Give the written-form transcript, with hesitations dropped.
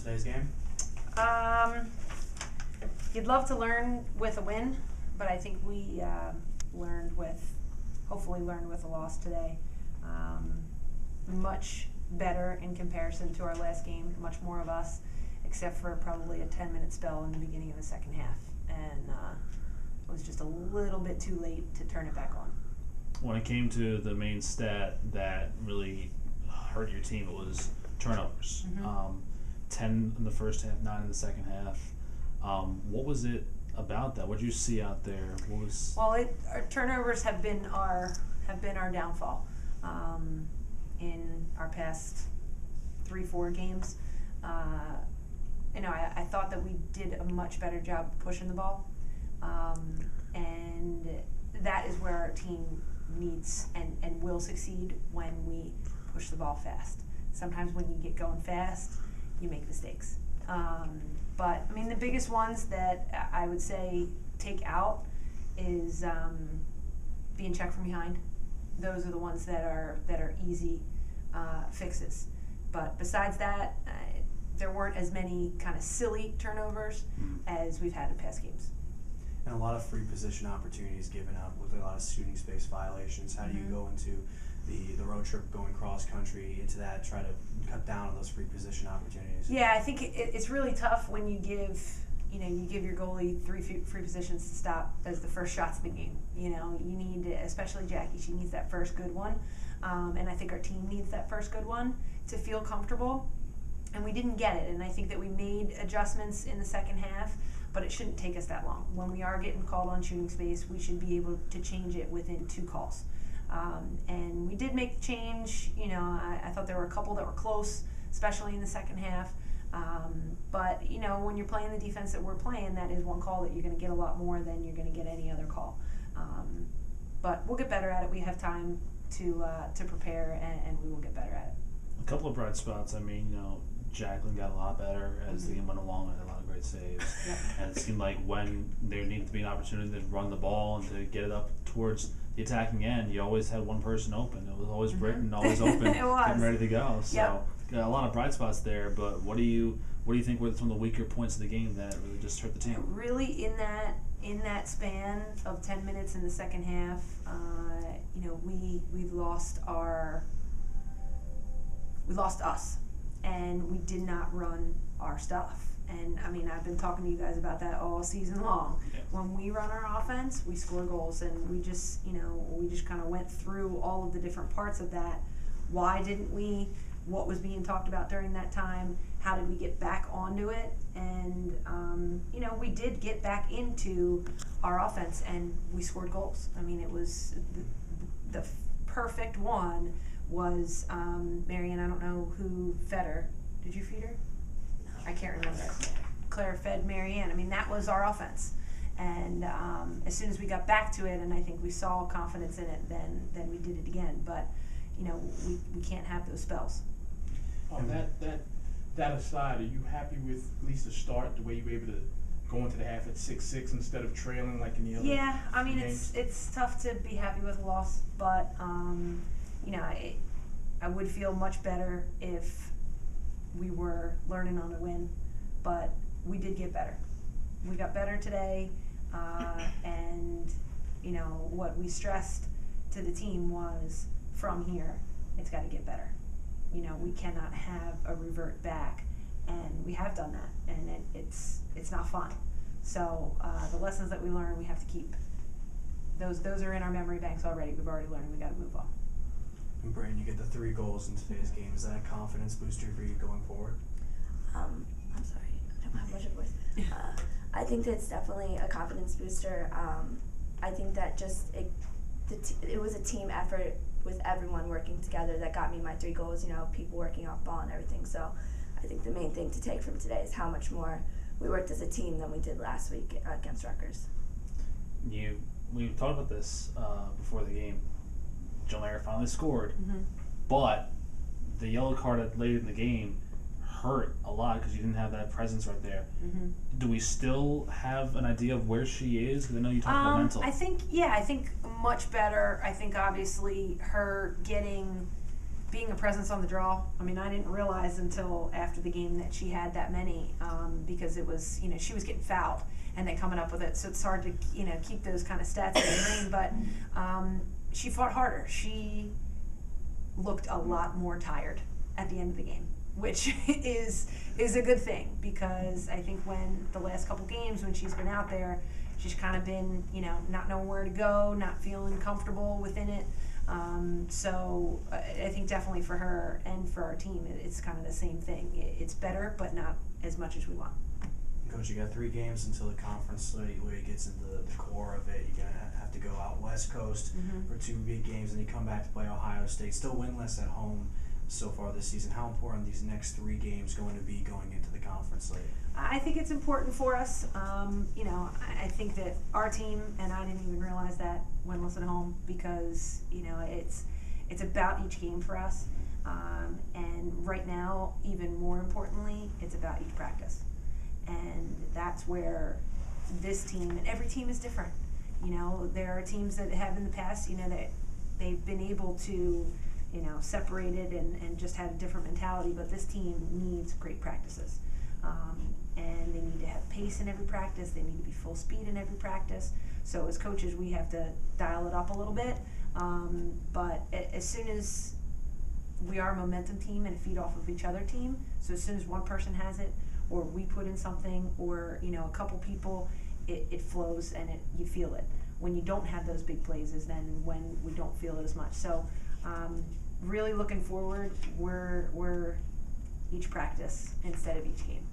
today's game? You'd love to learn with a win, but I think we hopefully learned with a loss today. Much better in comparison to our last game, much more of us, except for probably a 10-minute spell in the beginning of the second half. And it was just a little bit too late to turn it back on. When it came to the main stat that really hurt your team, it was turnovers. 10 in the first half, 9 in the second half. What was it about that? What did you see out there? Well, our turnovers have been our downfall in our past 3-4 games. I thought that we did a much better job pushing the ball, and that is where our team needs and will succeed when we push the ball fast. Sometimes when you get going fast, you make mistakes. But I mean, the biggest ones that I would say take out is being checked from behind. Those are the ones that are easy fixes. But besides that, there weren't as many kind of silly turnovers as we've had in past games. And a lot of free position opportunities given up with a lot of shooting space violations. How do you go into the road trip going cross country into that, try to cut down on those free position opportunities? Yeah, I think it's really tough when you give your goalie 3 free positions to stop as the first shots of the game. You need, especially Jackie, she needs that first good one. And I think our team needs that first good one to feel comfortable. And we didn't get it. And I think that we made adjustments in the second half, but it shouldn't take us that long. When we are getting called on shooting space, we should be able to change it within 2 calls. And we did make the change. I thought there were a couple that were close, especially in the second half. But when you're playing the defense that we're playing, that is one call that you're going to get a lot more than you're going to get any other call. But we'll get better at it. We have time to prepare, and we will get better at it. A couple of bright spots. I mean, Jacqueline got a lot better as the game went along and had a lot of great saves. Yep. And it seemed like when there needed to be an opportunity to run the ball and to get it up towards the attacking end, you always had one person open. It was always Britton, always open, It was. getting ready to go. So Yep. got a lot of bright spots there. But what do you think were some of the weaker points of the game that really just hurt the team? Really, in that span of 10 minutes in the second half, we've lost us, and we did not run our stuff. And I mean, I've been talking to you guys about that all season long. Yeah. When we run our offense, we score goals, and we just kind of went through all of the different parts of that. Why didn't we? What was being talked about during that time? How did we get back onto it? And we did get back into our offense, and we scored goals. I mean, it was the perfect one was Marianne. I don't know who fed her. Did you feed her? I can't remember. Claire fed Marianne. I mean, that was our offense. And as soon as we got back to it, and I think we saw confidence in it, then we did it again. But we can't have those spells. That aside, are you happy with at least the start, the way you were able to go into the half at 6-6 instead of trailing like in the other? Yeah, I mean, games? it's tough to be happy with a loss, but I would feel much better if we were learning on a win, but we did get better. We got better today, and what we stressed to the team was from here, it's got to get better. We cannot have a revert back, and we have done that, and it's not fun. So the lessons that we learn, we have to keep. Those are in our memory banks already. We've already learned. We got to move on. And Brandon, you get the 3 goals in today's game. Is that a confidence booster for you going forward? I'm sorry, I don't have much of a voice. I think that's definitely a confidence booster. I think that just it was a team effort with everyone working together that got me my 3 goals. People working off ball and everything. So I think the main thing to take from today is how much more we worked as a team than we did last week against Rutgers. We talked about this before the game. Joe Mayer finally scored, but the yellow card late in the game hurt a lot because you didn't have that presence right there. Do we still have an idea of where she is? Because I know you talked about mental. I think much better. I think obviously her getting being a presence on the draw. I mean, I didn't realize until after the game that she had that many, because it was, she was getting fouled and then coming up with it. So it's hard to, keep those kind of stats in the brain. But she fought harder. She looked a lot more tired at the end of the game, which is a good thing, because I think when the last couple games when she's been out there, she's kind of been, not knowing where to go, not feeling comfortable within it. So I think definitely for her and for our team, it's kind of the same thing. It's better, but not as much as we want. Coach, you got 3 games until the conference slate where it gets into the core of it. You're going to have to go out West Coast for 2 big games, and you come back to play Ohio State. Still winless at home so far this season. How important are these next 3 games going to be going into the conference slate? I think it's important for us. I think that our team, and I didn't even realize that, winless at home, because it's about each game for us. And right now, even more importantly, it's about each practice. And that's where this team, and every team is different. There are teams that have in the past, that they've been able to, separate it and just have a different mentality, but this team needs great practices. And they need to have pace in every practice. They need to be full speed in every practice. So as coaches, we have to dial it up a little bit. But as soon as we are a momentum team and a feed off of each other team, so as soon as one person has it, or we put in something, or a couple people, it flows and you feel it. When you don't have those big plays is then when we don't feel it as much. So really looking forward, we're each practice instead of each game.